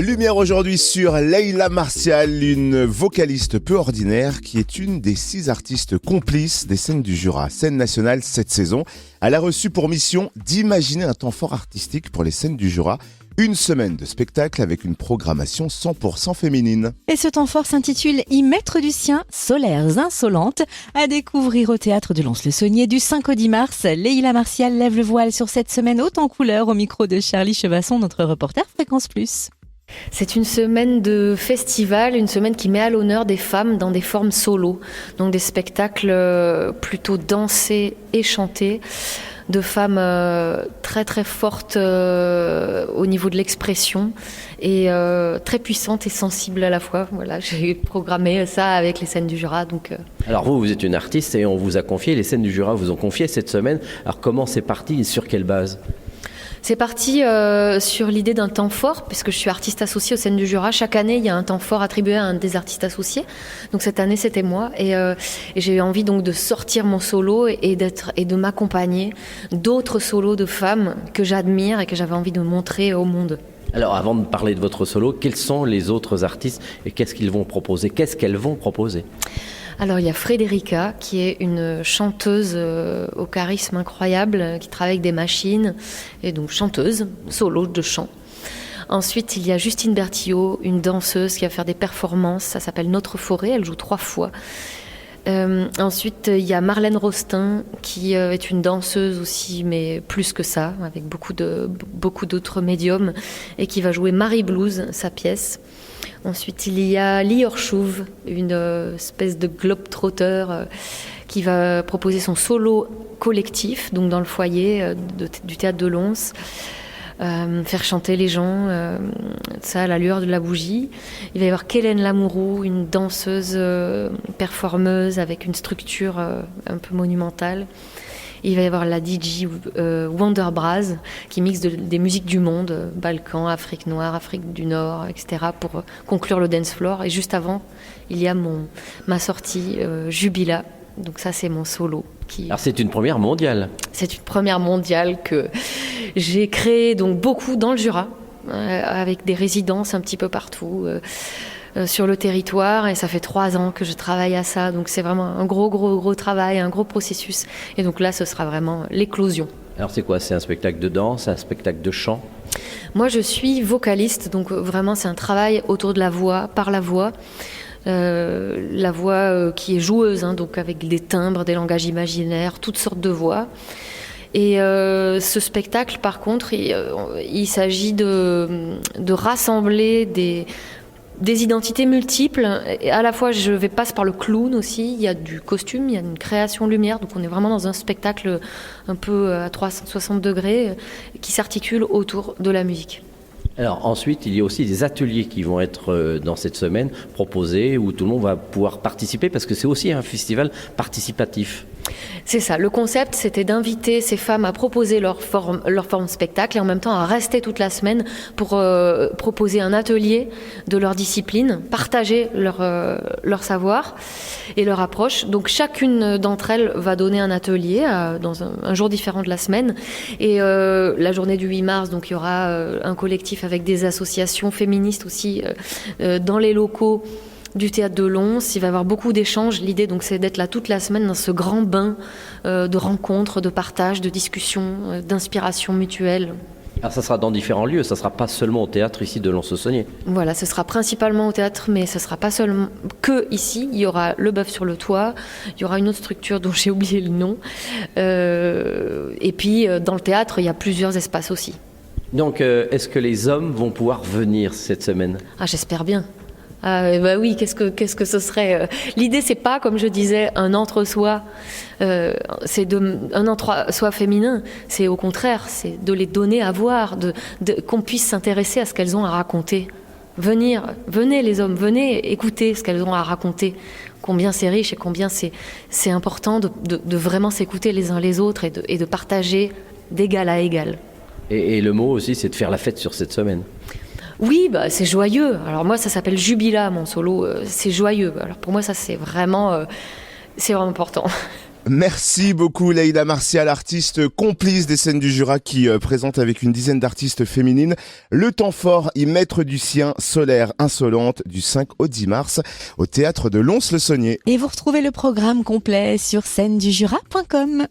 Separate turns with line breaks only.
Lumière aujourd'hui sur Leïla Martial, une vocaliste peu ordinaire qui est une des 6 artistes complices des scènes du Jura, scène nationale cette saison. Elle a reçu pour mission d'imaginer un temps fort artistique pour les scènes du Jura. Une semaine de spectacle avec une programmation 100% féminine.
Et ce temps fort s'intitule « Y mettre du sien, solaires insolentes » à découvrir au théâtre de Lons-le-Saunier du 5 au 10 mars. Leïla Martial lève le voile sur cette semaine haute en couleur au micro de Charlie Chevasson, notre reporter Fréquence Plus.
C'est une semaine de festival, une semaine qui met à l'honneur des femmes dans des formes solo, donc des spectacles plutôt dansés et chantés, de femmes très très fortes au niveau de l'expression et très puissantes et sensibles à la fois. Voilà, j'ai programmé ça avec les scènes du Jura.
Alors vous êtes une artiste et on vous a confié, les scènes du Jura vous ont confié cette semaine. Alors comment c'est parti et sur quelle base ?
C'est parti sur l'idée d'un temps fort, puisque je suis artiste associée aux scènes du Jura. Chaque année, il y a un temps fort attribué à un des artistes associés. Donc cette année, c'était moi. Et j'ai eu envie donc de sortir mon solo et de m'accompagner d'autres solos de femmes que j'admire et que j'avais envie de montrer au monde.
Alors avant de parler de votre solo, quels sont les autres artistes et qu'est-ce qu'ils vont proposer ? Qu'est-ce qu'elles vont proposer ?
Alors il y a Frédérica qui est une chanteuse au charisme incroyable qui travaille avec des machines et donc chanteuse, solo de chant. Ensuite il y a Justine Bertillot, une danseuse qui va faire des performances, ça s'appelle Notre Forêt, elle joue 3 fois. Ensuite il y a Marlène Rostin qui est une danseuse aussi, mais plus que ça, avec beaucoup d'autres médiums, et qui va jouer Marie Blues, sa pièce. Ensuite, il y a Lior Chouve, une espèce de globe-trotter qui va proposer son solo collectif, donc dans le foyer du théâtre de Lons, faire chanter les gens, ça à la lueur de la bougie. Il va y avoir Kélène Lamourou, une danseuse performeuse avec une structure un peu monumentale. Il va y avoir la DJ Wonder Braz qui mixe des musiques du monde, Balkans, Afrique noire, Afrique du Nord, etc. pour conclure le dance floor. Et juste avant, il y a ma sortie Jubila. Donc ça, c'est mon solo.
Alors c'est une première mondiale.
C'est une première mondiale que j'ai créée donc beaucoup dans le Jura, avec des résidences un petit peu partout. Sur le territoire, et ça fait 3 ans que je travaille à ça, donc c'est vraiment un gros travail, un gros processus, et donc là ce sera vraiment l'éclosion.
Alors c'est quoi ? C'est un spectacle de danse, un spectacle de chant ?
Moi je suis vocaliste, donc vraiment c'est un travail autour de la voix, par la voix. La voix qui est joueuse, donc avec des timbres, des langages imaginaires, toutes sortes de voix. Et ce spectacle par contre, il s'agit de rassembler des identités multiples, et à la fois je passe par le clown aussi, il y a du costume, il y a une création lumière, donc on est vraiment dans un spectacle un peu à 360 degrés qui s'articule autour de la musique.
Alors ensuite, il y a aussi des ateliers qui vont être dans cette semaine proposés où tout le monde va pouvoir participer parce que c'est aussi un festival participatif.
C'est ça, le concept c'était d'inviter ces femmes à proposer leur forme spectacle et en même temps à rester toute la semaine pour proposer un atelier de leur discipline, partager leur savoir et leur approche. Donc chacune d'entre elles va donner un atelier dans un jour différent de la semaine, et la journée du 8 mars, donc il y aura un collectif avec des associations féministes aussi dans les locaux du théâtre de Lons. Il va y avoir beaucoup d'échanges. L'idée, donc, c'est d'être là toute la semaine dans ce grand bain de rencontres, de partage, de discussions, d'inspiration mutuelle.
Alors ça sera dans différents lieux, ça ne sera pas seulement au théâtre ici de Lons-le-Saunier.
Voilà, ce sera principalement au théâtre, mais ce ne sera pas seulement que ici. Il y aura le bœuf sur le toit, il y aura une autre structure dont j'ai oublié le nom. Et puis, dans le théâtre, il y a plusieurs espaces aussi.
Donc, est-ce que les hommes vont pouvoir venir cette semaine ?
Ah, j'espère bien. Oui, qu'est-ce que ce serait L'idée, c'est pas, comme je disais, un entre-soi, un entre-soi féminin. C'est au contraire, c'est de les donner à voir, qu'on puisse s'intéresser à ce qu'elles ont à raconter. Venez les hommes, venez écouter ce qu'elles ont à raconter. Combien c'est riche et combien c'est important de vraiment s'écouter les uns les autres et de partager d'égal à égal.
Et le mot aussi, c'est de faire la fête sur cette semaine.
Oui, c'est joyeux. Alors moi, ça s'appelle Jubila, mon solo. C'est joyeux. Alors pour moi, ça, c'est vraiment important.
Merci beaucoup Leïla Martial, artiste complice des scènes du Jura qui présente avec une dizaine d'artistes féminines le temps fort y mettre du sien, solaire insolente, du 5 au 10 mars au théâtre de Lons-le-Saunier.
Et vous retrouvez le programme complet sur scène-du-jura.com.